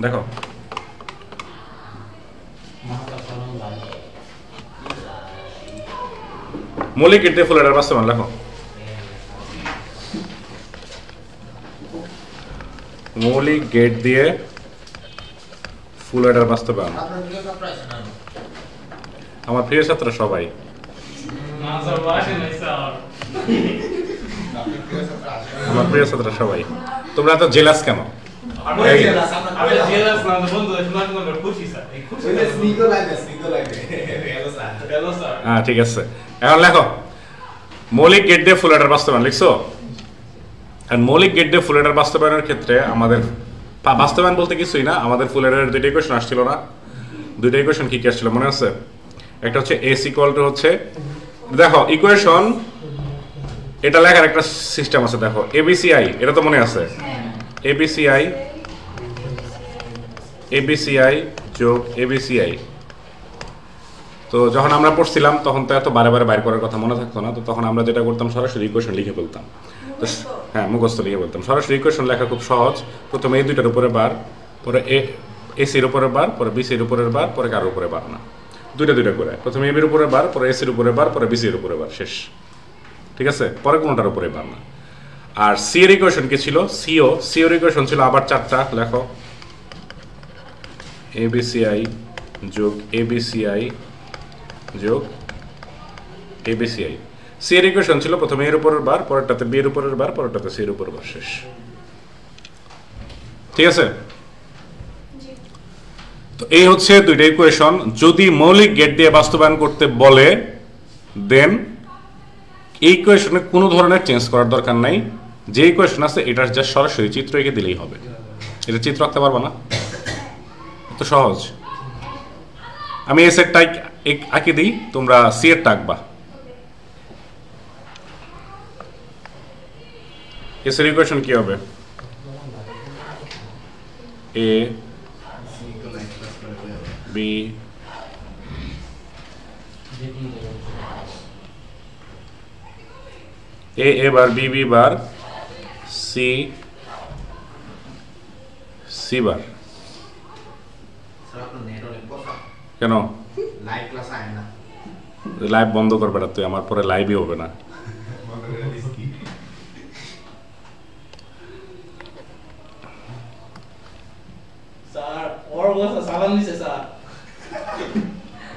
দেখো মৌলিক গেট দিয়ে ফুল অ্যাডার বাস্তবায়ন লেখো। মৌলিক গেট দিয়ে ফুল অ্যাডার বাস্তবায়ন। আমার প্রিয় ছাত্র সবাই, আমার প্রিয় ছাত্র সবাই, তোমরা এত জেলাস কেন? হ্যাঁ ঠিক আছে, এখন লেখো মৌলিক গেট দিয়ে ফুল অ্যাডার বাস্তবায়ন লিখছো। আর মৌলিক গেট দিয়ে ফুল অ্যাডার বাস্তবায়নের ক্ষেত্রে আমাদের বাস্তবায়ন বলতে কিছুই না, আমাদের ফুল অ্যাডারের দুইটা ইকুয়েশন আসছিল না? দুইটা ইকুয়েশন কি কি আসছিল মনে আছে? একটা হচ্ছে এস ইকুয়াল টু হচ্ছে, দেখো ইকুয়েশন এটা লেখার একটা সিস্টেম আছে, দেখো এবিসিআই, এটা তো মনে আছে, এবিসিআই এবিসিআই যোগ এবিসিআই। তো যখন আমরা পড়ছিলাম তখন তো এত বারে বারে বাইর করার কথা মনে থাকতো না, তো তখন আমরা যেটা করতাম সরাসরি ইকুয়েশন লিখে ফেলতাম। তো হ্যাঁ মুখস্থ লিখে বলতাম, সরাসরি ইকুয়েশন লেখা খুব সহজ। প্রথমে এই দুইটার উপরে বার, পরে এসির উপরে বার, পরে বিসির উপরের বার, পরে কারোর উপরে বার না, দুইটা দুইটা করে, প্রথমে এবির উপরে বার, পরে এসির উপরে বার, পরে বিসির উপরে বার, শেষ। ঠিক আছে, পরে কোনোটার উপরে বার না। আর সি এর ইকুয়েশন কি ছিল? সি এর ইকুয়েশন ছিল আবার চারটা, লেখো এবিসিআই যোগ এবিসিআই যোগ এবিসিআই। সি এর ইকুয়েশন ছিল প্রথমে এর উপরের বার, পরেরটাতে বি এর উপরের বার, পরেরটাতে সি এর উপরের বার, শেষ। ঠিক আছে, তো এই হচ্ছে দুইটা ইকুয়েশন। যদি মৌলিক গেট দিয়ে বাস্তবায়ন করতে বলে দেন এই ইকুয়েশনে কোনো ধরনের চেঞ্জ করার দরকার নাই, যে ইকুয়েশন আছে এটার যা সরাসরি চিত্র এঁকে দিলেই হবে। এটা চিত্র আঁকতে পারবো না, তো সহজ। আমি এস এরটা আঁকে দিই, তোমরা সি এরটা আঁকবা। এস এর ইকুয়েশন কি হবে? A B A bar, B B bar, C C bar. কেন লাইভ বন্ধ করবে না তুই? আমার পরে লাইভই হবে না।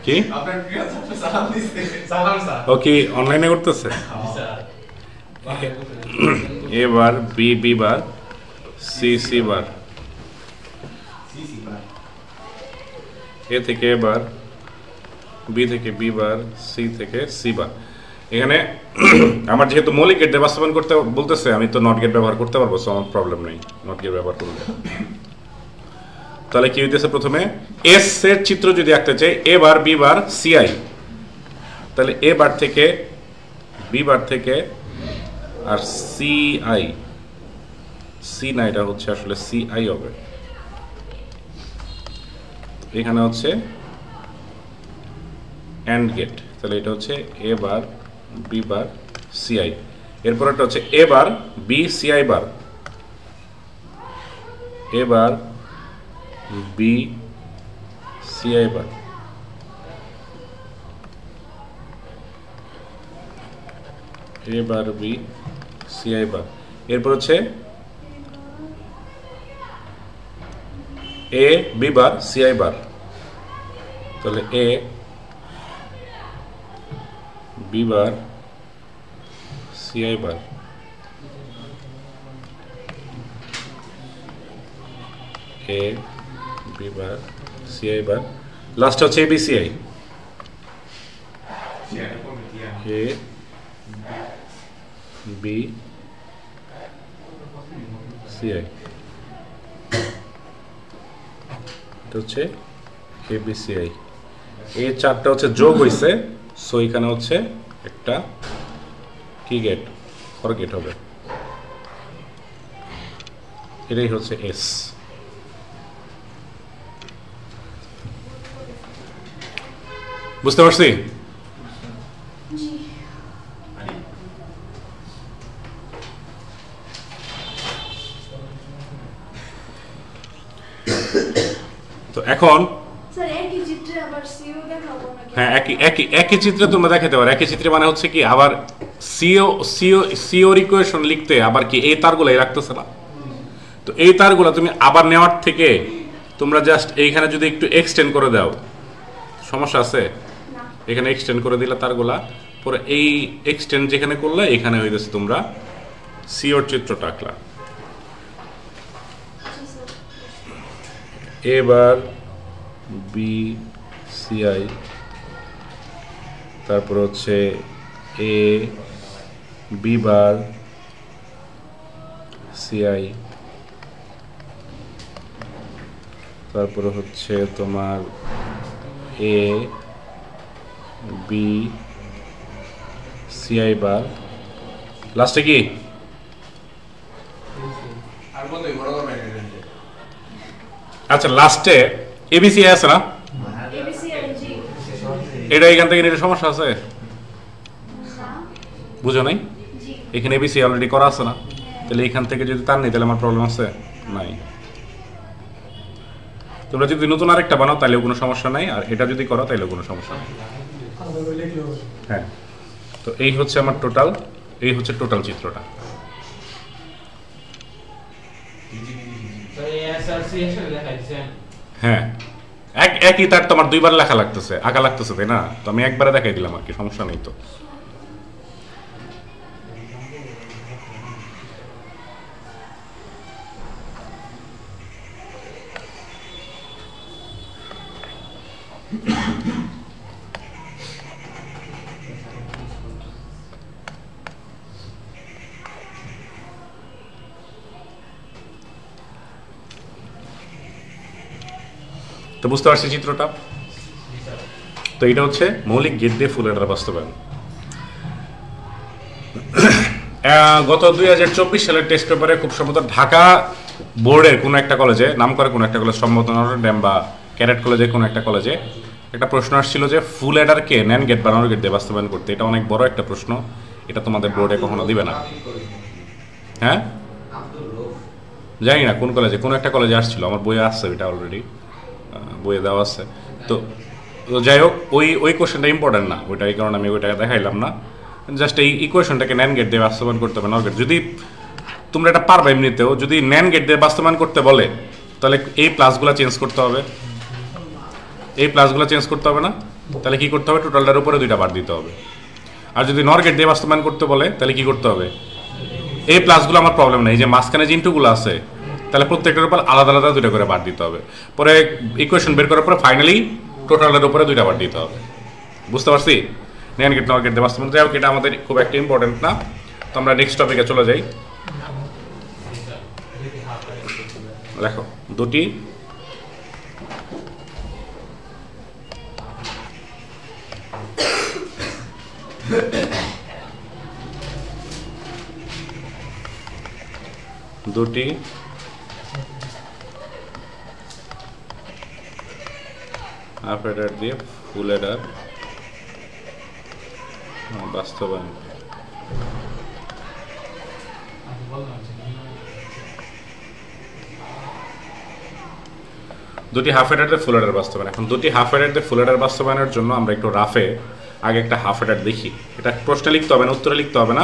কি ও কি অনলাইনে করতেছে? A bar, B B bar, C C bar, A থেকে এ বার, বি থেকে বি বার, সি থেকে সি বার। এখানে আমার যেহেতু মৌলিক গেট বাস্তবায়ন করতে বলতেছে, আমি তো নট গেট ব্যবহার করতে পারবো, আমার প্রবলেম নেই নট গেট ব্যবহার করলে। তাহলে কি হইতেছে? প্রথমে এস এর চিত্র যদি আঁকতে চাই, A bar B bar C I, তাহলে এ বার থেকে বি বার থেকে আর সি আই, সি না এটা হচ্ছে আসলে সি আই হবে। এখানে হচ্ছে এন্ড গেট, তাহলে এটা হচ্ছে A bar B bar C I. এরপর একটা হচ্ছে A bar B C I bar, A bar B C I bar, A bar B C I bar. এরপর হচ্ছে A B bar C I bar, তাহলে A B bar C I bar, A B bar C I bar. Last হচ্ছে A B C I, A B C I. এটা হচ্ছে ABCI, এই চারটা হচ্ছে যোগ হইছে, সো এখানে হচ্ছে একটা কি গেট, ফর গেট হবে, এটাই হচ্ছে S। বুঝতে পারছি? তো এখন হ্যাঁ একই চিত্রে তোমরা দেখাতে পারো। একই চিত্রে মানে হচ্ছে কি আবার সিওর ইকুয়েশন লিখতে আবার কি এই তারগুলো রাখতেছে না, তো এই তারগুলো তুমি আবার নেওয়ার থেকে তোমরা জাস্ট এইখানে যদি একটু এক্সটেন্ড করে দাও, সমস্যা আছে? এখানে এক্সটেন্ড করে দিলে তারগুলা পরে এই এক্সটেন্ড যেখানে করলে এখানে হয়ে গেছে তোমরা সিওর চিত্রটা আঁকলা। এবার BCI, তারপর হচ্ছে B বার CI, তারপরে হচ্ছে তোমার BCI বার, লাস্টে কি আচ্ছা লাস্টে ABCI আছে না? এটা এখান থেকে নিতে সমস্যা আছে? বুঝো নাই? এখানে ABCI অলরেডি করা আছে না, তাহলে এখান থেকে যদি তার নেই তাহলে আমার প্রবলেম আছে নাই। তোমরা যদি নতুন আরেকটা বানাও তাহলেও কোনো সমস্যা নাই, আর এটা যদি করো তাহলেও কোনো সমস্যা নেই। হ্যাঁ, তো এই হচ্ছে আমার টোটাল, এই হচ্ছে টোটাল চিত্রটা। হ্যাঁ, একই তার তোমার দুইবার লেখা লাগতেছে, আঁকা লাগতেছে, তাই না? তো আমি একবারে দেখাই দিলাম আর কি, সমস্যা নেই। তো তো বুঝতে পারছি চিত্রটা? তো এটা হচ্ছে মৌলিক গেট দিয়ে ফুল অ্যাডার বাস্তবায়ন। গত 2024 সালের টেস্ট পেপারে খুব সম্ভবত ঢাকা বোর্ডের কোনো একটা কলেজে, নাম করে কোনো একটা কলেজ, সম্ভবত নটর ডেম বা ক্যাডেট কলেজে কোনো একটা কলেজে একটা প্রশ্ন আসছিল যে ফুল অ্যাডারকে ন্যান গেট বা নর গেট দিয়ে বাস্তবায়ন করতে। এটা অনেক বড় একটা প্রশ্ন, এটা তোমাদের বোর্ডে কখনো দিবে না। হ্যাঁ, জানি না কোন কলেজে, কোনো একটা কলেজে আসছিল, আমার বইয়ে আসছে এটা অলরেডি, বইয়ে দেওয়া আছে। তো যাই হোক, ওই কোশ্চেনটা ইম্পর্টেন্ট না, ওইটা এই কারণে আমি ওইটাকে দেখাইলাম না। জাস্ট এই ইকুয়েশনটাকে ন্যান গেট দিয়ে বাস্তবায়ন করতে হবে, নর গেট। যদি তোমরা এটা পারবে এমনিতেও, যদি ন্যান গেট দিয়ে বাস্তবায়ন করতে বলে তাহলে এই প্লাসগুলো চেঞ্জ করতে হবে, এই প্লাসগুলো চেঞ্জ করতে হবে না? তাহলে কি করতে হবে? টোটালটার উপরে 2টা বার দিতে হবে। আর যদি নর গেট দিয়ে বাস্তবায়ন করতে বলে তাহলে কি করতে হবে? এই প্লাসগুলো আমার প্রবলেম নেই, যে মাঝখানে যে ইন্টুগুলো আছে তাহলে প্রত্যেকটার উপর আলাদা আলাদা 2টা করে বার দিতে হবে। পরে ইকুয়েশন বের করার পরে ফাইনালি টোটালের উপরে 2টা বার দিতে হবে। বুঝতে পারছি? ন্যান গেট নর গেট দিয়ে বাস্তবায়ন, যাই হোক এটা আমাদের খুব একটা ইম্পর্টেন্ট না। তো আমরা নেক্সট টপিকে চলে যাই। দেখো দুটি হাফ অ্যাডার দিয়ে ফুল অ্যাডার বাস্তবায়ন। দুটি হাফ অ্যাডার দিয়ে ফুল অ্যাডার বাস্তবায়ন। এখন দুটি হাফ অ্যাডার দিয়ে ফুল অ্যাডার বাস্তবায়নের জন্য আমরা একটু রাফে আগে একটা হাফ অ্যাডার দেখি। এটা প্রশ্নে লিখতে হবে না, উত্তরে লিখতে হবে না,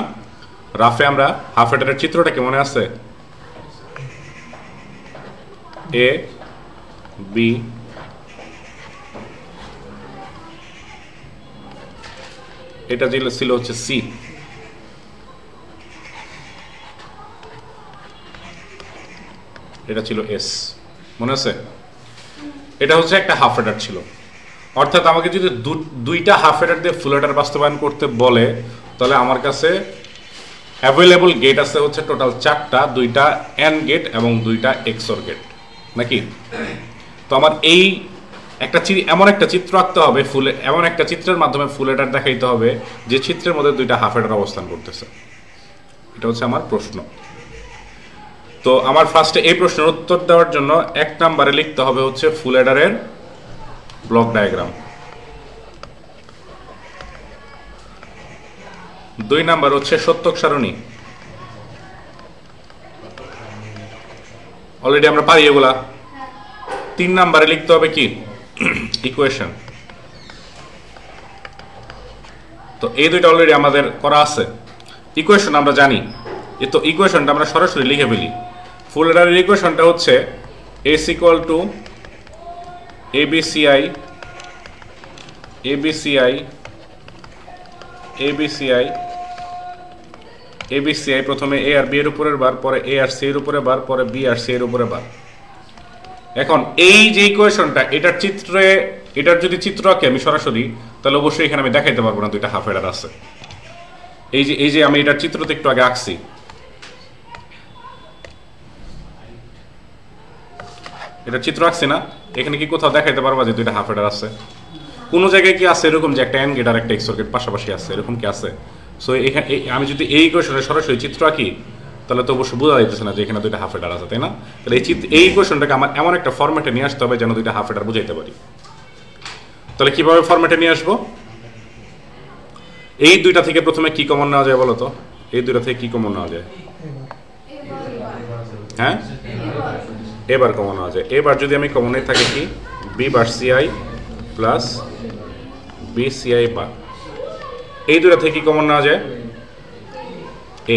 রাফে আমরা হাফ অ্যাডারের চিত্রটা কি মনে আছে? এ বি এটা ছিল হচ্ছে সি, এটা ছিল এস, মনে আছে? এটা হচ্ছে একটা হাফ অ্যাডার ছিল। অর্থাৎ আমাকে যদি দুইটা হাফ অ্যাডার দিয়ে ফুল অ্যাডার বাস্তবায়ন করতে বলে তাহলে আমার কাছে অ্যাভেলেবল গেট আছে হচ্ছে টোটাল 4টা, 2টা এন গেট এবং 2টা এক্সর গেট, নাকি? তো আমার এই এমন একটা চিত্র আঁকতে হবে এমন একটা চিত্রের মাধ্যমে ফুল হেডার দেখাইতে হবে যে চিত্রের মধ্যে দুইটা হাফ হেডার অবস্থান করতেছে। এটা হচ্ছে আমার প্রশ্ন। তো আমার ফার্স্টে এই প্রশ্নের উত্তর দেওয়ার জন্য 1 নম্বরে লিখতে হবে হচ্ছে ফুল হেডারের ব্লক ডায়াগ্রাম। 2 নাম্বার হচ্ছে সত্যক সারণী। অলরেডি আমরা পারি এগুলা। 3 নাম্বারে লিখতে হবে কি ইকুয়েশন। তো এই দুইটা অলরেডি আমাদের করা আছে। ইকুয়েশন আমরা জানি, তো ইকুয়েশনটা আমরা সরাসরি লিখে ফেলি। ফুল হেডারের ইকুয়েশনটা হচ্ছে S equal to ABCI প্রথমে A আর B এর উপরের বার, পরে A আর C এর উপরে বার, পরে B আর C এর উপরে বার। এখন এই যে ইকুয়েশনটা এটার যদি চিত্র আঁকি আমি সরাসরি, তাহলে অবশ্যই এখানে আমি দেখাইতে পারবো না দুইটা হাফ হেডার আছে। এই যে আমি এটার চিত্রতে একটু আগে আঁকছি, এটা চিত্র আঁকছি না, এখানে কি কোথাও দেখাইতে পারবা যে দুইটা হাফ হেডার আছে? কোন জায়গায় কি আছে এরকম যে একটা এন্ড গেট আর একটা এক্সর গেট পাশাপাশি আছে, এরকম কি আছে? সো এখানে আমি যদি এই ইকুয়েশনে সরাসরি চিত্র আঁকি তাহলে তো অবশ্যই বোঝা যাইতেছে না যে এখানে দুইটা হাফ হেডার আছে, তাই না? তাহলে এই ইকুয়েশনটাকে আমার এমন একটা ফরম্যাটে নিয়ে আসতে হবে যেন দুইটা হাফ হেডার বুঝাইতে পারি। তাহলে কিভাবে ফরম্যাটে নিয়ে আসবো? এই দুইটা থেকে প্রথমে কি কমন নেওয়া যায় বলো তো? এই দুইটা থেকে কি কমন নেওয়া যায়? হ্যাঁ, এবার কমন নেওয়া যায়। এবার যদি আমি কমনে থাকে কি B bar C I plus B C I bar, এই দুটা থেকে কি কমন নেওয়া যায়?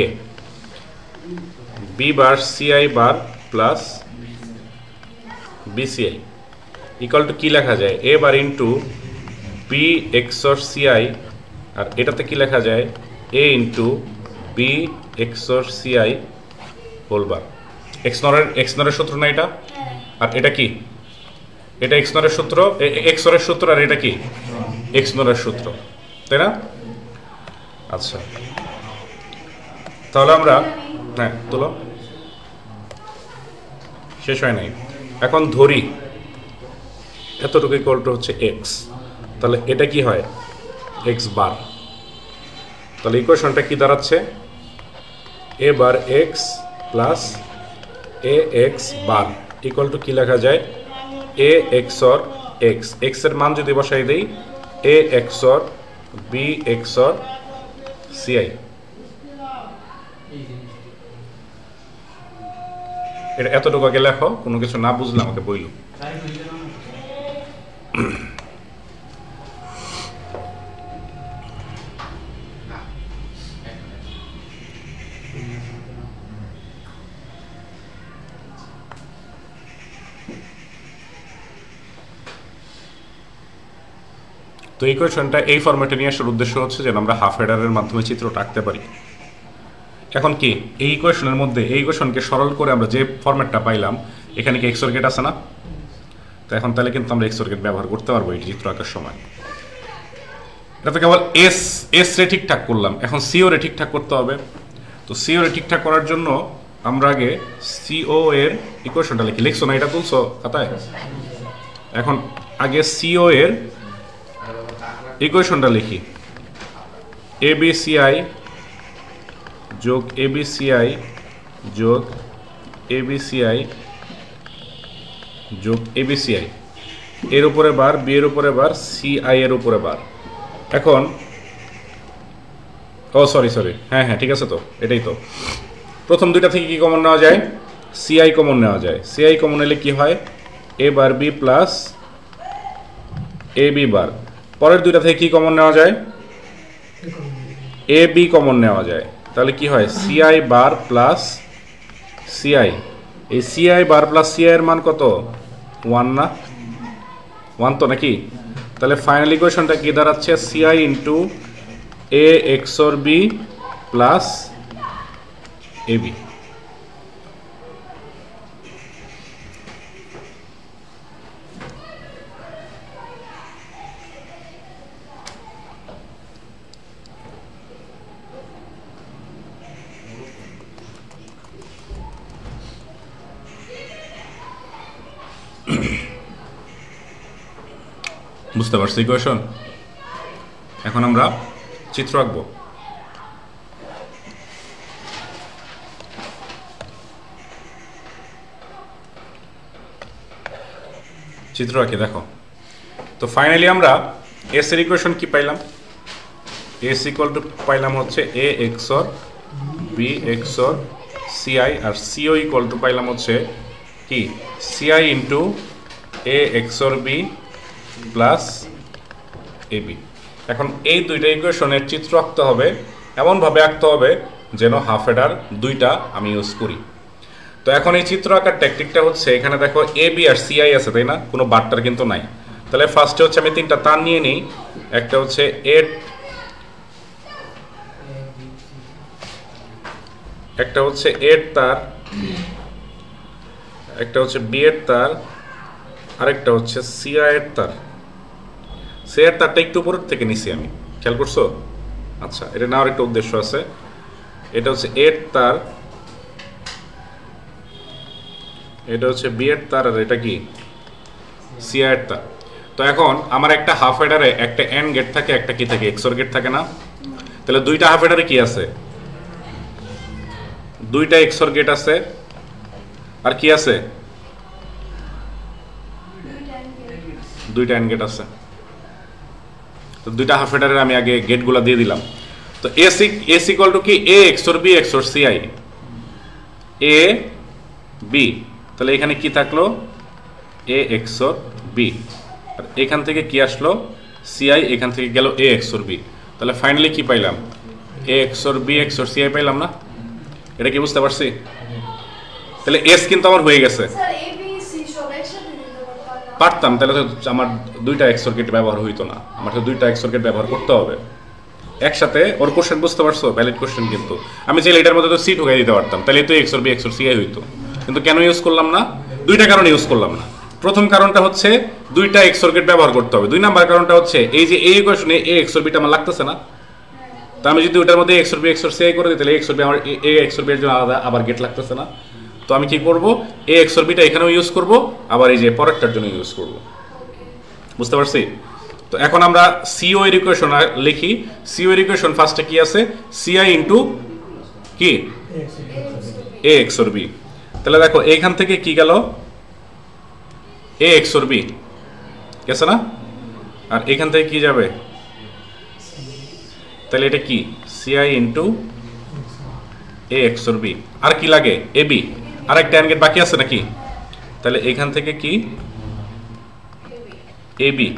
A B bar C I bar plus B C I equal to কি লেখা যায়? A bar into B XOR C I, আর এটাতে কি লেখা যায়? A into B XOR C I whole bar. এক্সনরের সূত্র না এটা? আর এটা কি? এটা এক্সনরের সূত্র, এক্সরের সূত্র, আর এটা কি এক্সনরের সূত্র, তাই না? আচ্ছা, তাহলে আমরা হ্যাঁ তোলো, শেষ হয় নাই। এখন ধরি এতটুকু ইকুয়াল টু হচ্ছে এক্স, তাহলে এটা কি হয়? X bar. তাহলে ইকুয়েশনটা কি দাঁড়াচ্ছে? A bar X plus A X bar equal to কি লেখা যায়? এ এক্সর এক্স, এক্স এর মান যদি বসাই দেই এ এক্সর বি এক্সর সিআই। এটা এতটুকু আগে লেখো, কোনো কিছু না বুঝলে আমাকে বইল। তো এই কোয়েশনটা এই ফরম্যাটে নিয়ে আসার উদ্দেশ্য হচ্ছে যেন আমরা হাফ হেডারের মাধ্যমে চিত্রটা আঁকতে পারি। এখন কি এই ইকুয়েশনের মধ্যে এই ইকুয়েশনকে সরল করে আমরা যে ফরম্যাটটা পাইলাম, এখানে কি এক্সর গেট আছে না? তো এখন তাহলে কিন্তু আমরা এক্সর গেট ব্যবহার করতে পারবো এই চিত্র আঁকার সময়। এটা তো কেবল এস রে ঠিকঠাক করলাম, এখন সিও রে ঠিকঠাক করতে হবে। তো সিও রে ঠিকঠাক করার জন্য আমরা আগে সিও এর ইকুয়েশনটা লিখি। লিখছো না? এটা তুলছো খাতায়? এখন আগে সিও এর ইকুয়েশনটা লিখি। এবিসিআই যোগ এবিসিআই যোগ এবিসিআই যোগ এবিসিআই, এর উপরে বার, বি এর উপরে বার, সিআই এর উপরে বার। এখন সরি হ্যাঁ ঠিক আছে, তো এটাই তো। প্রথম দুইটা থেকে কি কমন নেওয়া যায়? সিআই কমন নেওয়া যায়। সিআই কমন নিলে কি হয়? এ bar B plus A B বার। পরের দুইটা থেকে কি কমন নেওয়া যায়? এ বি কমন নেওয়া যায়। তাহলে কি হয়? CI bar plus CI. এই সিআই বার প্লাস সিআই এর মান কত? 1 না? 1 তো নাকি? তাহলে ফাইনাল ইকুয়েশনটা কি দাঁড়াচ্ছে? CI into A XOR B plus A B. বুঝতে পারছি ইকুয়েশন? এখন আমরা চিত্র আঁকবো। চিত্র আঁকি, দেখো। তো ফাইনালি আমরা এস এর ইকুয়েশন কি পাইলাম? এস ইকুয়াল টু পাইলাম হচ্ছে A XOR B XOR C I, আর সিও ইকুয়াল টু পাইলাম হচ্ছে কি C I into A XOR B plus A B. এখন এই দুইটা ইকুয়েশনের চিত্র আঁকতে হবে, এমনভাবে আঁকতে হবে যেন হাফ হেডার দুইটা আমি ইউজ করি। তো এখন এই চিত্র আঁকার টেকনিকটা হচ্ছে, এখানে দেখো এ বি আর সিআই আছে, তাই না? কোনো বারটার কিন্তু নাই। তাহলে ফার্স্টে হচ্ছে আমি তিনটা তার নিয়ে নিই। একটা হচ্ছে এর তার, একটা হচ্ছে বি এর তার, আরেকটা হচ্ছে সিআই এর তার। সি এর তারটা একটু উপরের থেকে নিছি আমি, খেয়াল করছো? আচ্ছা, এটা নেওয়ার একটা উদ্দেশ্য আছে। এটা হচ্ছে এর তার, এটা হচ্ছে বি এর তার, আর এটা কি সিআই এর তার। তো এখন আমার একটা হাফ হেডারে একটা এন গেট থাকে, একটা কি থাকে এক্সর গেট থাকে না? তাহলে দুইটা হাফ হেডারে কি আছে? দুইটা এক্সর গেট আছে, আর কি আছে? দুইটা এন গেট আছে। তো দুইটা হাফ হেডারের আমি আগে গেটগুলো দিয়ে দিলাম। তো এস ইকুয়াল টু কি এ XOR B XOR CI, A B. তাহলে এখানে কি থাকলো? এ এক্সর বি, আর এখান থেকে কি আসলো? সিআই, এখান থেকে গেল এ এক্সর বি। তাহলে ফাইনালি কি পাইলাম? এ এক্সর বি এক্সর সিআই পাইলাম না? এটা কি বুঝতে পারছি? তাহলে এস কিন্তু আমার হয়ে গেছে। পারতাম, তাহলে তো আমার দুইটা এক্সর গেট ব্যবহার হইতো না, আমার তো দুইটা এক্সর গেট ব্যবহার করতে হবে একসাথে। ওর কোশ্চেন বুঝতে পারছো? ভ্যালিড কোশ্চেন কিন্তু। আমি চাইলে এটার মধ্যে তো সি ঢুকাই দিতে পারতাম, তাহলে তো এক্সর বি এক্সর সিআই হইতো। কিন্তু কেন ইউজ করলাম না? দুইটা কারণে ইউজ করলাম না। প্রথম কারণটা হচ্ছে দুইটা এক্সর গেট ব্যবহার করতে হবে। দুই নাম্বার কারণটা হচ্ছে এই যে এই ইকুয়েশনে এ এক্সর বিটা আমার লাগতেছে না। তো আমি যদি ওটার মধ্যে এক্সর বি এক্সর সিআই করে দিই, তাহলে এক্সর বি আমার এ এক্সর বি এর জন্য আলাদা আবার গেট লাগতেছে না। তো আমি কি করব? এ এক্সর বিটা এখানেও ইউজ করব, আবার এই যে পরেরটার জন্য ইউজ করব। বুঝতে পারছি? তো এখন আমরা সিও এর ইকুয়েশন লিখি। সিও এর ইকুয়েশন ফার্স্টে কি আছে? সিআই ইন্টু কি এ এক্সর বি। তাহলে দেখো এইখান থেকে কি গেল? এ এক্সর বি গেছে না? আর এখান থেকে কি যাবে? তাহলে এটা কি C I into A XOR B. আর কি লাগে? A B. আর একটা এন গেট বাকি আছে নাকি? তাহলে এখান থেকে কি এ বি।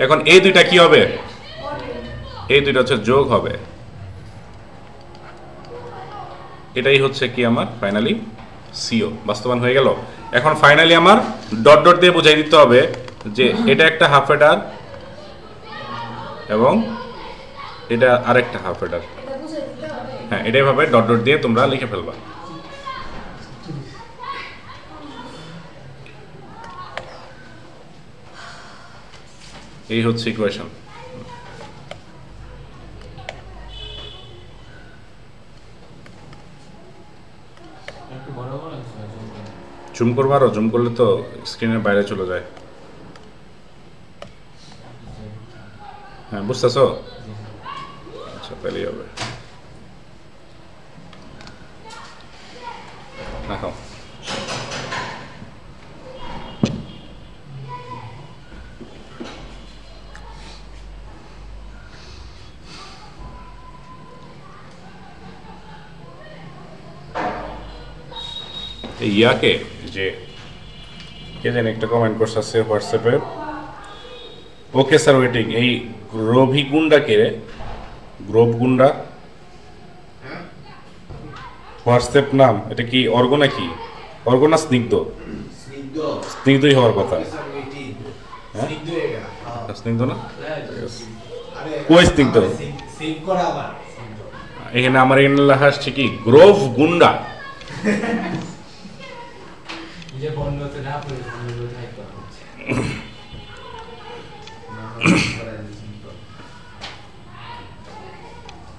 এখন এই দুইটা কি হবে? এই দুইটা হচ্ছে যোগ হবে। এটাই হচ্ছে কি আমার ফাইনালি সিও বাস্তবায়ন হয়ে গেল। এখন ফাইনালি আমার ডট ডট দিয়ে বোঝাই দিতে হবে যে এটা একটা হাফ হেডার এবং এটা আরেকটা হাফ হেডার। হ্যাঁ, এটাই ভাবে ডট ডট দিয়ে তোমরা লিখে ফেলবা। এই হচ্ছে ইকুয়েশন। জুম করবো, আরো জুম করলে তো স্ক্রিনের বাইরে চলে যায়। হ্যাঁ, বুঝতেছো? আচ্ছা, তাহলেই হবে। দেখো ইয়াকে যে কে জানি একটা কমেন্ট করছে হোয়াটসঅ্যাপে, ওকে স্যার ওয়েটিং, এই গ্রোভি গুন্ডাকে, গ্রোভ গুন্ডা হোয়াটসঅ্যাপ নাম, এটা কি অর্গ নাকি? অর্গ না স্নিগ্ধ? স্নিগ্ধই হওয়ার কথা। হ্যাঁ, স্নিগ্ধ না? কই স্নিগ্ধ? এখানে আমার এখানে লেখা আসছে কি গ্রোভ গুন্ডা।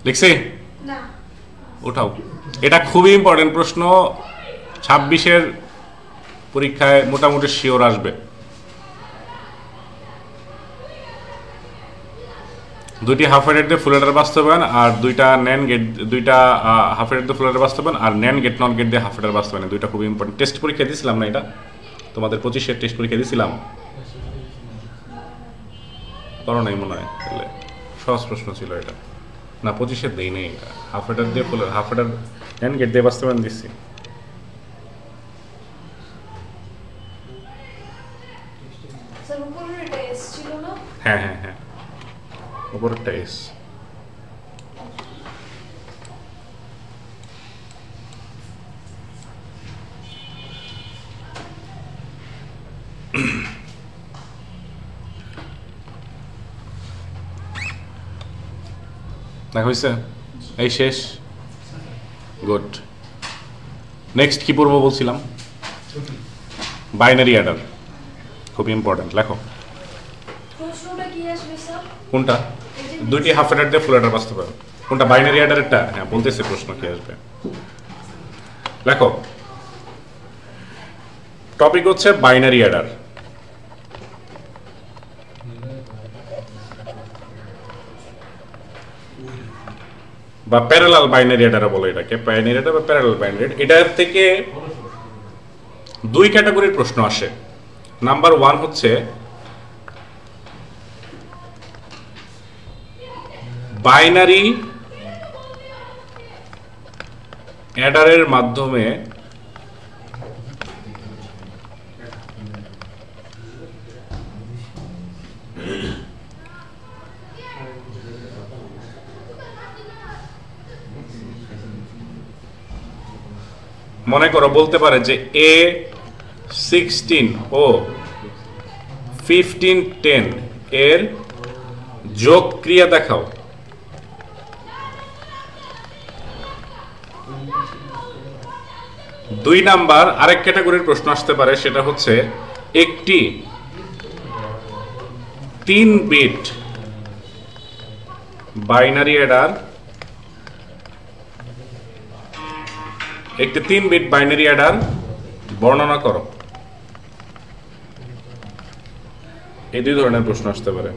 লিখছি? উঠাও। এটা খুবই ইম্পর্টেন্ট প্রশ্ন, 26-এর পরীক্ষায় মোটামুটি শিওর আসবে। দুইটি হাফ এডার দিয়ে ফুল এডার বাস্তবায়ন আর দুইটা ন্যান গেট, দুইটা হাফ এডার দিয়ে ফুল এডার বাস্তবায়ন আর ন্যান গেট নট গেট দিয়ে হাফ এডার বাস্তবায়ন, দুইটা খুবই ইম্পর্টেন্ট। টেস্ট পরীক্ষা দিয়েছিলাম না এটা তোমাদের 25-এর টেস্ট পরীক্ষা দিয়েছিলাম, করো নাই মনে হয়, তাহলে সহজ প্রশ্ন ছিল এটা। না 25-এর দেই নেই এটা, হাফ এডার দিয়ে full half adder NAND gate দিয়ে বাস্তবায়ন দিচ্ছি। হ্যাঁ হ্যাঁ হ্যাঁ, উপরেরটা এস। দেখা হয়েছে, এই শেষ, গুড। নেক্সট কি পড়বো বলছিলাম? বাইনারি অ্যাডার, খুব ইম্পর্টেন্ট। লেখো কোনটা, দুইটি হাফ এডার দিয়ে ফুল এডার বাস্তবায়ন, কোনটা বাইনারি অ্যাডারেরটা? হ্যাঁ বলতেছে প্রশ্ন কি আসবে, লেখো। টপিক হচ্ছে বাইনারি অ্যাডার। বা প্যারালাল বাইনারি অ্যাডার বলে এটাকে, বাইনারি অ্যাডার বা প্যারালাল বাইনারি। এটার থেকে দুই ক্যাটাগরির প্রশ্ন আসে। নাম্বার 1 হচ্ছে বাইনারি অ্যাডারের মাধ্যমে মনে করো বলতে পারে যে A16 ও 1510 এর যোগ ক্রিয়া দেখাও। দুই নাম্বার আরেক ক্যাটাগরির প্রশ্ন আসতে পারে, সেটা হচ্ছে একটি 3 বিট বাইনারি অ্যাডার, একটি 3 বিট বাইনারি অ্যাডার বর্ণনা করো। এই দুই ধরনের প্রশ্ন আসতে পারে।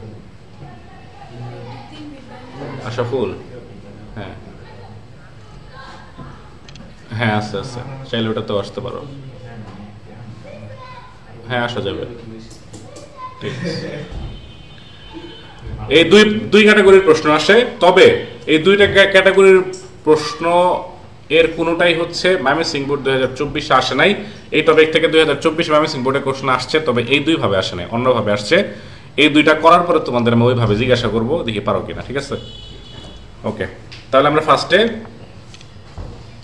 আশাফুল, হ্যাঁ হ্যাঁ আচ্ছা আচ্ছা, চাইলে ওটাতেও আসতে পারো, হ্যাঁ আসা যাবে, ঠিক আছে। এই দুই ক্যাটাগরির প্রশ্ন আসে, তবে এই দুইটা ক্যাটাগরির প্রশ্ন এর কোনোটাই হচ্ছে ময়মনসিংহ বোর্ড 2024 আসে নাই। এই টপিক থেকে 2024 ময়মনসিংহ বোর্ডের প্রশ্ন আসছে, তবে এই দুইভাবে আসে নাই, অন্যভাবে আসছে। এই দুইটা করার পরে তোমাদের আমি ওইভাবে জিজ্ঞাসা করবো, দেখি পারো কিনা, ঠিক আছে? ওকে, তাহলে আমরা ফার্স্টে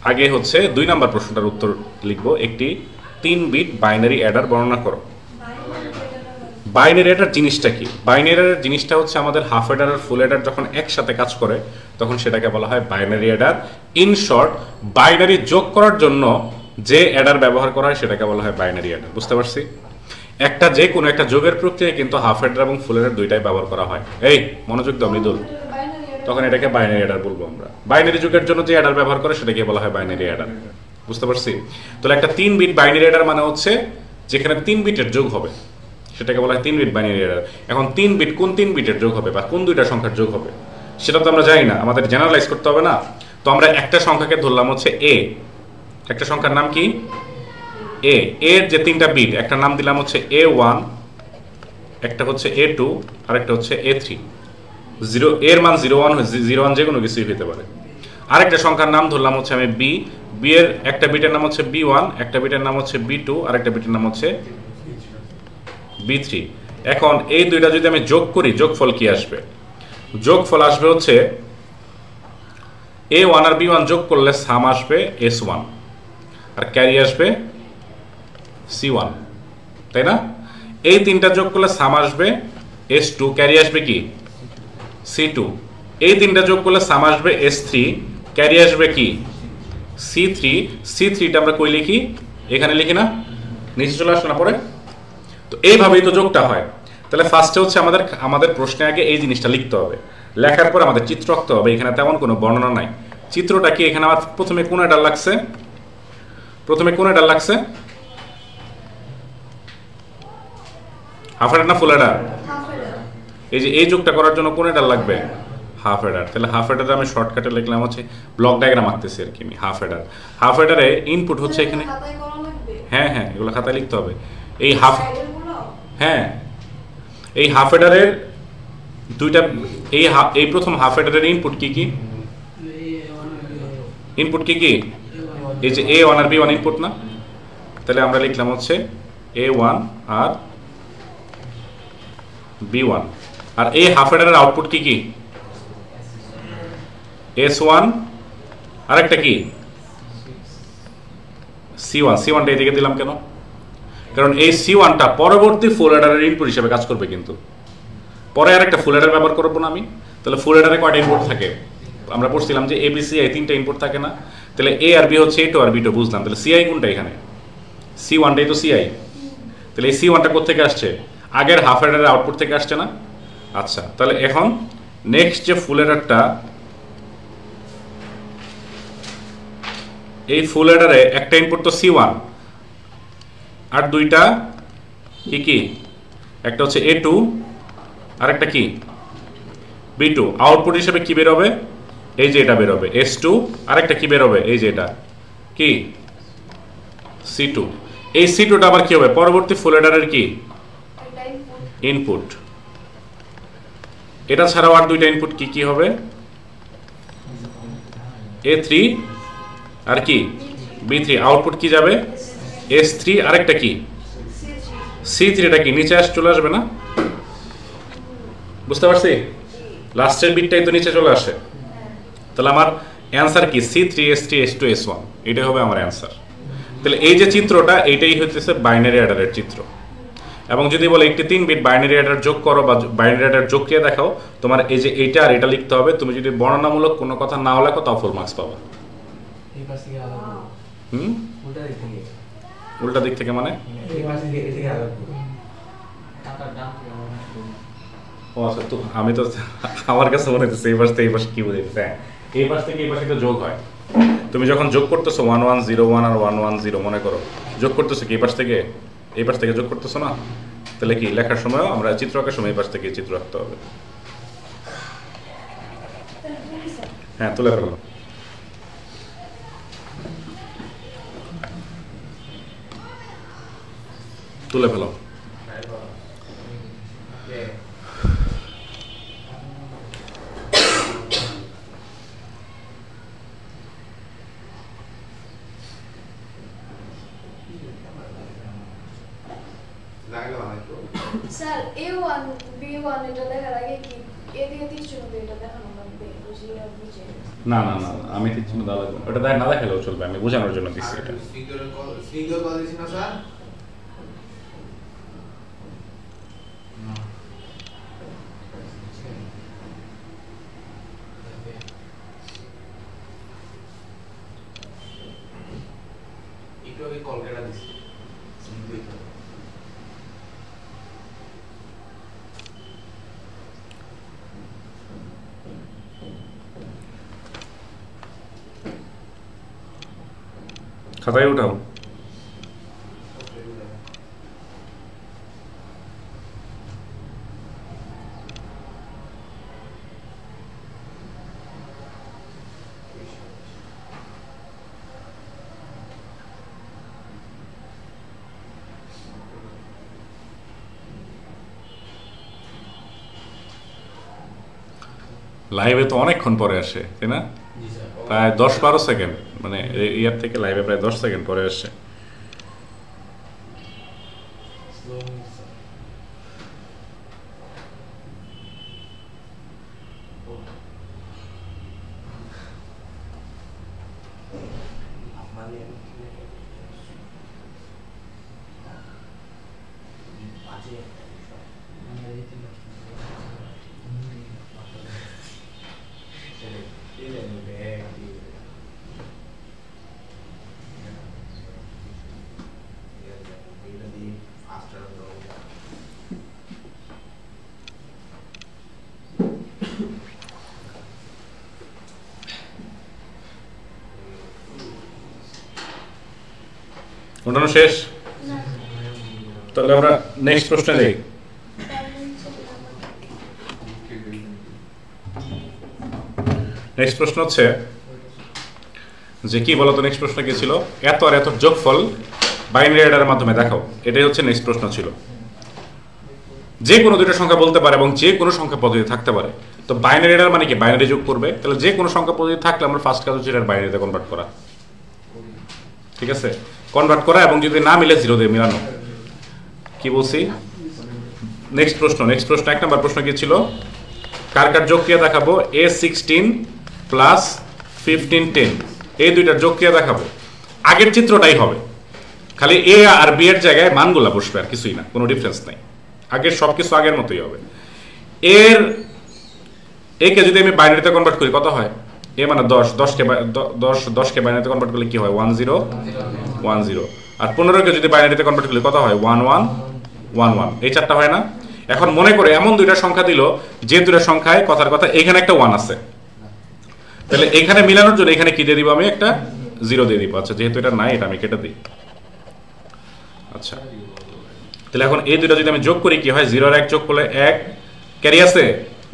আগে হচ্ছে 2 নাম্বার প্রশ্নটার উত্তর লিখবো। একটি 3 বিট বাইনারি অ্যাডার বর্ণনা করো। বাইনারি অ্যাডার জিনিসটা কি? বাইনারি অ্যাডার জিনিসটা হচ্ছে আমাদের হাফ অ্যাডার আর ফুল অ্যাডার যখন একসাথে কাজ করে তখন সেটাকে বলা হয় binary Eder. In short, binary যোগ করার জন্য যে অ্যাডার ব্যবহার করা হয় সেটাকে বলা হয় বাইনারি অ্যাডার। বুঝতে পারছি? একটা যে কোনো একটা যোগের প্রক্রিয়ায় কিন্তু হাফ অ্যাডার এবং ফুল অ্যাডার দুইটাই ব্যবহার করা হয়। এই মনোযোগ দাও মৃদুল, তখন এটাকে বাইনারি অ্যাডার বলবো আমরা। বাইনারি যুগের জন্য যে অ্যাডার ব্যবহার করে সেটাকে বলা হয় বাইনারি অ্যাডার। বুঝতে পারছি? তাহলে একটা 3 বিট বাইনারি অ্যাডার মানে হচ্ছে যেখানে 3 বিটের যোগ হবে সেটাকে বলা হয় 3 বিট বাইনারি অ্যাডার। এখন 3 বিট কোন 3 বিটের যোগ হবে বা কোন দুইটা সংখ্যার যোগ হবে সেটা তো আমরা জানি না, আমাদের জেনারেলাইজ করতে হবে না। তো আমরা একটা সংখ্যাকে ধরলাম হচ্ছে এ, একটা সংখ্যার নাম কি এ। এর যে 3টা বিট, একটা নাম দিলাম হচ্ছে A1, একটা হচ্ছে A2 আর একটা হচ্ছে A3। এর মান 01 যে কোনো কিছুই হতে পারে। আরেকটা সংখ্যার নাম ধরলাম হচ্ছে আমি বি, বি এর একটা বিটের নাম হচ্ছে B1, একটা বিটের নাম হচ্ছে B2 আর একটা বিটের নাম হচ্ছে B3। এখন এই দুইটা যদি আমি যোগ করি, যোগফল কি আসবে? যোগফল আসবে হচ্ছে A1 আর B1 যোগ করলে সাম আসবে S1 আর ক্যারি আসবে C1, তাই না? এই তিনটা যোগ করলে সাম আসবে S2, ক্যারি আসবে কি C2। এই তিনটা যোগ করলে সাম আসবে S3, ক্যারি আসবে কি C3। C3টা আমরা কই লিখি? এখানে লিখি না? নিচে চলে আসলো না পরে? তো এইভাবেই তো যোগটা হয়। তাহলে ফার্স্টে হচ্ছে আমাদের প্রশ্নে আগে এই জিনিসটা লিখতে হবে, লেখার পর আমাদের চিত্র আঁকতে হবে। এখানে তেমন কোনো বর্ণনা নাই। চিত্রটা কি? এখানে আমার প্রথমে কোন অ্যাডার লাগছে? প্রথমে কোন অ্যাডার লাগছে? হাফ অ্যাডার না ফুল অ্যাডার? এই যে এই যোগটা করার জন্য কোন অ্যাডার লাগবে? Half header. তাহলে হাফ হেডারে আমি শর্টকাটে লিখলাম হচ্ছে ব্লক ডায়াগ্রাম আঁকতেছি আর কি আমি। হাফ হেডারে ইনপুট হচ্ছে এখানে, হ্যাঁ হ্যাঁ এগুলো খাতায় লিখতে হবে। এই হাফ, হ্যাঁ এই হাফ হেডারের দুইটা, এই প্রথম হাফ হেডারের ইনপুট কি কি, ইনপুট কি কি, এই যে A1 আর B1 ইনপুট না, তাহলে আমরা লিখলাম হচ্ছে A1 আর B1। আর এই হাফ হেডারের আউটপুট কি কি, S1 আর একটা কি C1। C1টা এদিকে দিলাম কেন, কারণ এই C1টা পরবর্তী ফুল হেডারের ইনপুট হিসেবে কাজ করবে, কিন্তু পরে আর একটা ফুল হেডার ব্যবহার করবো না আমি। তাহলে ফুল হেডারে কয়টা ইনপুট থাকে, আমরা পড়ছিলাম যে ABCI তিনটা ইনপুট থাকে না, তাহলে A আর B হচ্ছে A2 আর B2 বুঝলাম। তাহলে CI কোনটা এখানে, C1টাই তো CI। তাহলে এই C1টা কোথেকে আসছে, আগের হাফ হেডারের আউটপুট থেকে আসছে না। আচ্ছা তাহলে এখন নেক্সট যে ফুল হেডারটা, এই ফুল হেডারে একটা ইনপুট তো C1 আর দুইটা কি কি, একটা হচ্ছে A2 আর একটা কি B2। আউটপুট হিসেবে কি বের হবে, এই যে এটা বের হবে S2 আর একটা কি বের হবে, এই যে এটা কি C2। এই C2টা আবার কি হবে, পরবর্তী ফুল হেডারের কি ইনপুট। এটা ছাড়াও আর দুইটা ইনপুট কি কি হবে, A3 আর কি B3। আউটপুট কি যাবে S3 আর একটা কি C3। এটা কি নিচে চলে আসবে না, বুঝতে পারছি, লাস্টের বিটটাই তো নিচে চলে আসে। তাহলে আমার অ্যান্সার কি C3 S3 S2 S1, এটাই হবে আমার অ্যান্সার। তাহলে এই যে চিত্রটা এইটাই হচ্ছে বাইনারি অ্যাডারের চিত্র। এবং যদি বলে একটি 3 বিট বাইনারি অ্যাডার যোগ করো বা বাইনারি অ্যাডার যোগ করে দেখাও, তোমার এই যে এইটা আর এটা লিখতে হবে। তুমি যদি বর্ণনামূলক কোনো কথা নাও লেখো তাও ফুল মার্কস পাবে। উল্টা দিক থেকে মানে, ও আচ্ছা, তো আমি তো আমার কাছে মনে হচ্ছে এই পাশ থেকে এই পাশে কি বুঝেছে, হ্যাঁ এই পাশ থেকে এই পাশে তো যোগ হয়। তুমি যখন যোগ করতেছো 1101 আর 110 মনে করো, যোগ করতেছো কি এই পাশ থেকে যোগ করতেছো না, তাহলে কি লেখার সময় আমরা চিত্র আঁকার সময় এই পাশ থেকে চিত্র আঁকতে হবে। হ্যাঁ তুলে ফেলো, তুলে ফেলো। স্যার A1 B1 এটা দেখার আগে কি এদিকে 30 জন এটা দেখানো লাগবে, বুঝে না না না আমি দিচ্ছি না, দাদা ওটা দেখ না দেখালেও চলবে, আমি বোঝানোর জন্য দিচ্ছি এটা। সিঙ্গেল কল দিছি না স্যার, একটু আগে কল কেটে দিছি সিঙ্গেল। খাতায় উঠাও। লাইভে তো অনেকক্ষণ পরে আসে তাই না, প্রায় 10-12 সেকেন্ড, মানে ইয়ার থেকে লাইভে প্রায় 10 সেকেন্ড পরে আসে। ওঠানো শেষ, তাহলে আমরা নেক্সট প্রশ্নে যাই। নেক্সট প্রশ্ন হচ্ছে যে কি বলতো, নেক্সট প্রশ্ন কি ছিল, এত আর এত যোগফল বাইনারি অ্যাডারের মাধ্যমে দেখাও। এটাই হচ্ছে নেক্সট প্রশ্ন ছিল। যে কোনো দুইটা সংখ্যা বলতে পারে এবং যে কোনো সংখ্যা পদ্ধতি থাকতে পারে। তো বাইনারি অ্যাডার মানে কি, বাইনারি যোগ করবে, তাহলে যে কোনো সংখ্যা পদ্ধতি থাকলে আমরা ফার্স্ট কাজ হচ্ছে এটার বাইনারিতে কনভার্ট করা। ঠিক আছে, কনভার্ট করা এবং যদি না মিলে জিরো দিয়ে মিলানো। কি বলছি, নেক্সট প্রশ্ন 1 নম্বর প্রশ্ন কি ছিল, কার কার যোগক্রিয়া দেখাবো, A16 প্লাস 1510 এই দুইটার যোগক্রিয়া দেখাবো। আগের চিত্রটাই হবে, খালি এ আর বি এর জায়গায় মানগুলা বসবে, আর কিছুই না, কোনো ডিফারেন্স নাই। আগের সবকিছু আগের মতোই হবে। এর একে যদি আমি বাইনারিতে কনভার্ট করি কত হয়, এ মানে 10কে বাইনারিতে কনভার্ট করলে কি হয়, 1010, আর 15কে যদি বাইনারিতে কনভার্ট করলে কত হয়, 1111, এই চারটা হয় না। এখন মনে করে এমন দুইটা সংখ্যা দিল যে দুইটা সংখ্যায় কথার কথা এখানে একটা 1 আছে, তাহলে এখানে মিলানোর জন্য এখানে কি দিয়ে দিব, আমি একটা 0 দিয়ে দিব। আচ্ছা, যেহেতু এটা নাই, এটা আমি কেটে দিই। আচ্ছা, তাহলে এখন এই দুইটা যদি আমি যোগ করি কি হয়, 0 আর 1 যোগ করলে 1, ক্যারি আছে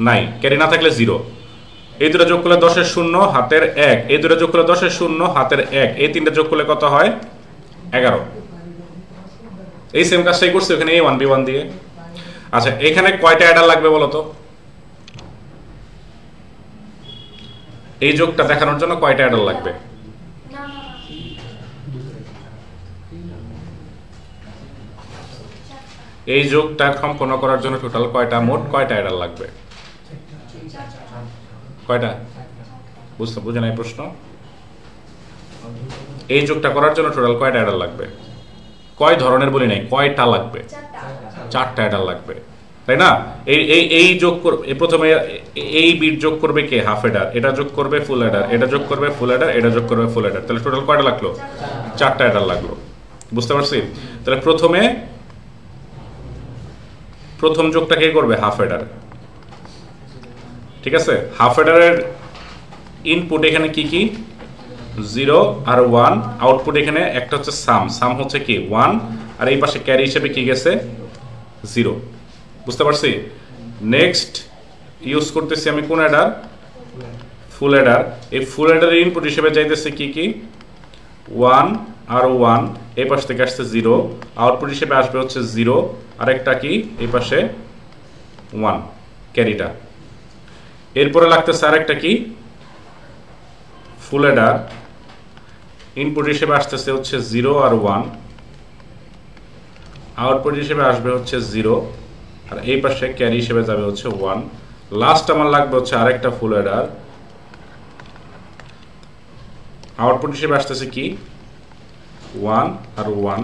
নাই, ক্যারি না থাকলে 0। এই দুটো যোগ করলে 10 এর 0 হাতের 1, এই দুটো যোগ করলে 10 এর 0 হাতের 1, এই তিনটা যোগ করলে কত হয়, 11। এই সেম কাজটাই করছি ওখানে A1 B1 দিয়ে। আচ্ছা, এখানে কয়টা অ্যাডার লাগবে বলো তো, এই যোগটা দেখানোর জন্য কয়টা অ্যাডার লাগবে, এই যোগটা সম্পন্ন করার জন্য টোটাল কয়টা, মোট কয়টা অ্যাডার লাগবে, কয়টা, বুঝে নাই প্রশ্ন, এই যোগটা করার জন্য টোটাল কয়টা অ্যাডার লাগবে, কয় ধরনের বলি নাই, কয়টা লাগবে, 4টা অ্যাডার লাগবে, তাই না। এই যোগ করবে, প্রথমে এই বিট যোগ করবে কে, হাফ অ্যাডার, এটা যোগ করবে ফুল অ্যাডার, এটা যোগ করবে ফুল অ্যাডার, এটা যোগ করবে ফুল অ্যাডার, তাহলে টোটাল কয়টা লাগলো, 4টা অ্যাডার লাগলো। বুঝতে পারছি। তাহলে প্রথম যোগটা কে করবে, হাফ অ্যাডার। ঠিক আছে, হাফ অ্যাডারের ইনপুট এখানে কি কি, 0 আর 1, আউটপুট এখানে একটা হচ্ছে সাম হচ্ছে কি 1, আর এই পাশে ক্যারি হিসেবে কি গেছে 0। বুঝতে পারছি। নেক্সট ইউজ করতেছি আমি কোন অ্যাডার, ফুল অ্যাডার। এই ফুল অ্যাডারের ইনপুট হিসেবে যাইতেছে কি কি, 1 আর 1, এই পাশ থেকে আসছে 0, আউটপুট হিসেবে আসবে হচ্ছে 0, আরেকটা কি এই পাশে 1 ক্যারিটা। এরপরে লাগতেছে আরেকটা কি, ফুল অ্যাডার, ইনপুট হিসেবে আসতেছে হচ্ছে 0 আর 1, আউটপুট হিসেবে আসবে হচ্ছে 0, আর এই পাশে ক্যারি হিসেবে যাবে হচ্ছে 1। লাস্ট আমার লাগবে হচ্ছে আরেকটা ফুল অ্যাডার, আউটপুট হিসেবে আসতেছে কি 1 আর 1,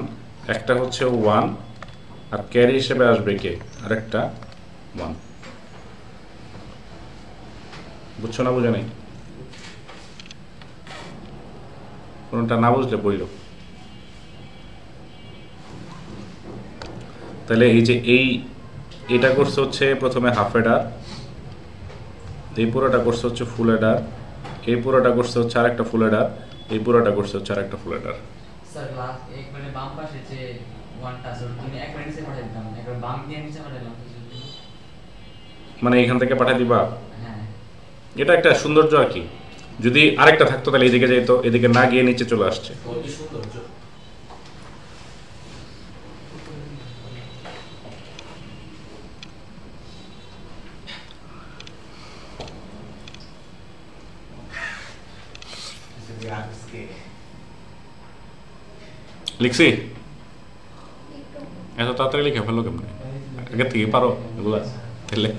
একটা হচ্ছে 1, আর ক্যারি হিসেবে আসবে কে আরেকটা 1। বুঝছো না, বুঝে নাই, কোনটা না বুঝলে বইল। তাহলে এই যে এটা করছে হচ্ছে প্রথমে হাফ অ্যাডার, এই পুরোটা করছে হচ্ছে ফুল অ্যাডার, এই পুরোটা করছে হচ্ছে আরেকটা ফুল অ্যাডার, এই পুরোটা করছে হচ্ছে আরেকটা ফুল অ্যাডার। স্যার লাস্ট একবারে বাম পাশে যে ওয়ানটা স্যার তুমি একবারে নিচে পাঠিয়ে দিতাম, একবার বাম দিয়ে নিচে পাঠালাম, মানে এখান থেকে পাঠিয়ে দিবা। হ্যাঁ, এটা একটা সৌন্দর্য আর কি। যদি আরেকটা থাকতো তাহলে এদিকে যেত, এদিকে না গিয়ে নিচে চলে আসছে। অতি সৌন্দর্য। লিখছি, এত তাড়াতাড়ি লিখে ফেলো কেমনে, আগে থেকে পারো এগুলা তাহলে।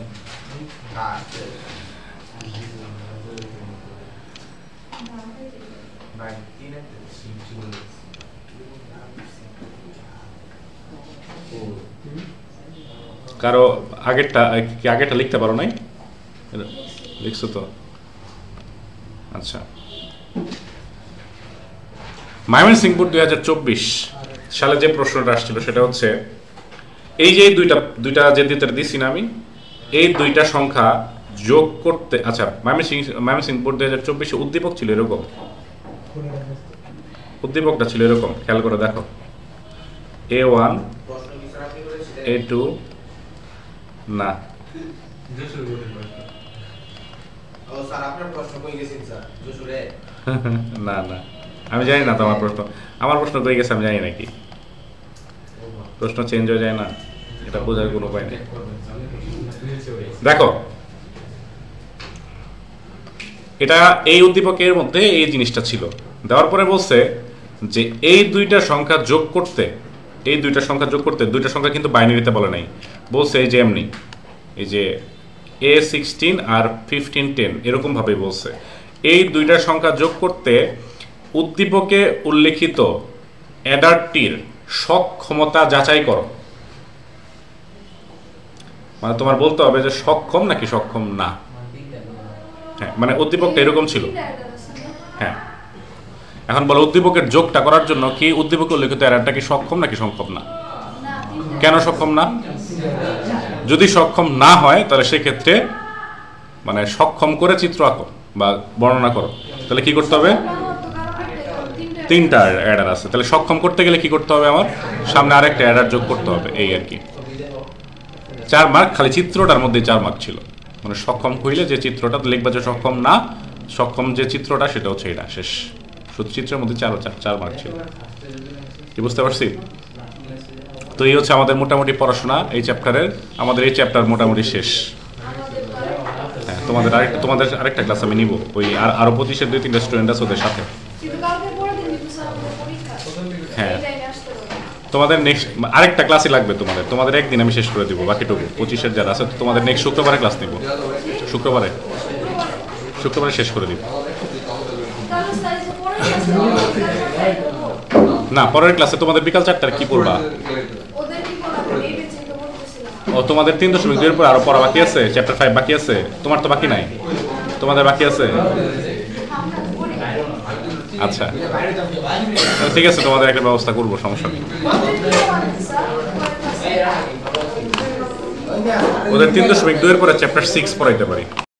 কারো আগেরটা লিখতে পারো নাই, লিখছো তো। আচ্ছা, ময়মনসিংহ 2024 সালে যে প্রশ্নটা আসছিল সেটা হচ্ছে এই যে দুইটা যে দিছি না আমি, এই দুইটা সংখ্যা যোগ করতে। আচ্ছা, ময়মনসিংহ 2024 উদ্দীপক ছিল এরকম, উদ্দীপকটা ছিল এরকম, খেয়াল করে দেখো, A1 A2 না ও স্যার আপনার প্রশ্ন কই গেছেন স্যার যশোরে না না, আমি জানি না তো আমার প্রশ্ন কই গেছে আমি জানি নাকি। প্রশ্ন চেঞ্জ হয়ে যায় না, এটা বোঝার কোনো উপায় নেই। দেখো, এটা এই উদ্দীপকের মধ্যে এই জিনিসটা ছিল, দেওয়ার পরে বলছে যে এই দুইটা সংখ্যা যোগ করতে, দুইটা সংখ্যা কিন্তু বাইনারিতে বলে নাই, বলছে এই যে এমনি, এই যে A16 আর 1510 এরকম ভাবে বলছে এই দুইটা সংখ্যা যোগ করতে উদ্দীপকে উল্লেখিত অ্যাডারটির সক্ষমতা যাচাই করো। মানে তোমার বলতে হবে যে সক্ষম নাকি সক্ষম না। হ্যাঁ, মানে উদ্দীপকটা এরকম ছিল। হ্যাঁ, এখন বলো উদ্দীপকের যোগটা করার জন্য কি উদ্দীপকে উল্লেখিত অ্যাডারটা কি সক্ষম নাকি সক্ষম না? কেন সক্ষম না? যদি সক্ষম না হয় তাহলে সেক্ষেত্রে মানে সক্ষম করে চিত্র আঁকো বা বর্ণনা করো। তাহলে কি করতে হবে? তিনটা অ্যাডার আছে, তাহলে সক্ষম করতে গেলে কি করতে হবে? আমার সামনে আরেকটা অ্যাডার যোগ করতে হবে, এই আর কি। 4 মার্ক, খালি চিত্রটার মধ্যে 4 মার্ক ছিল। মানে সক্ষম কইলে যে চিত্রটা লিখবা যে সক্ষম না, সক্ষম যে চিত্রটা সেটা হচ্ছে এটা, শেষ। শুধু চিত্রের মধ্যে 4 মার্ক ছিল। কি বুঝতে পারছি? তো এই হচ্ছে আমাদের মোটামুটি পড়াশোনা এই চ্যাপ্টারের। আমাদের এই চ্যাপ্টার মোটামুটি শেষ। হ্যাঁ, তোমাদের আরেকটা ক্লাস আমি নিব, ওই আরো 25-এর 2-3টা স্টুডেন্ট আছে ওদের সাথে। হ্যাঁ, তোমাদের নেক্সট আরেকটা ক্লাসই লাগবে তোমাদের একদিন আমি শেষ করে দিব বাকিটুকু। 25-এর যারা আছে তোমাদের নেক্সট শুক্রবারে ক্লাস নিব, শুক্রবারে শেষ করে দিব। না, পরের ক্লাসে তোমাদের বিকাল 4টার কি পড়বা? ও, তোমাদের 3.2 এর পর আরো পড়া বাকি আছে, চ্যাপ্টার 5 বাকি আছে। তোমার তো বাকি নাই, তোমাদের বাকি আছে। আচ্ছা ঠিক আছে, তোমাদের একটা ব্যবস্থা করবো, সমস্যা নেই। ওদের 3.2 এর পরে চ্যাপ্টার 6 পড়াইতে পারি।